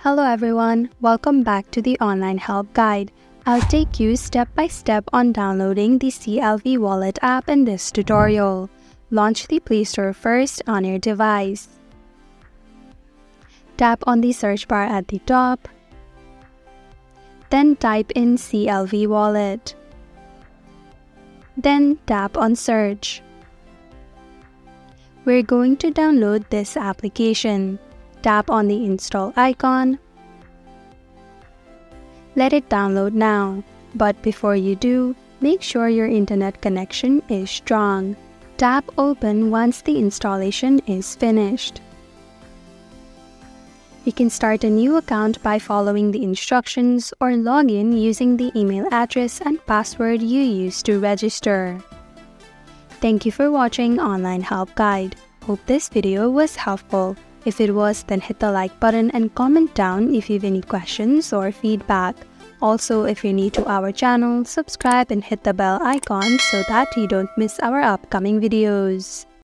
Hello everyone, welcome back to the online help guide. I'll take you step by step on downloading the CLV Wallet app in this tutorial. Launch the Play Store first on your device. Tap on the search bar at the top. Then type in CLV Wallet. Then tap on Search. We're going to download this application. Tap on the install icon. Let it download now, but before you do, make sure your internet connection is strong. Tap open once the installation is finished. You can start a new account by following the instructions or log in using the email address and password you used to register. Thank you for watching Online Help Guide. Hope this video was helpful. If it was, then hit the like button and comment down if you have any questions or feedback. Also, if you're new to our channel, subscribe and hit the bell icon so that you don't miss our upcoming videos.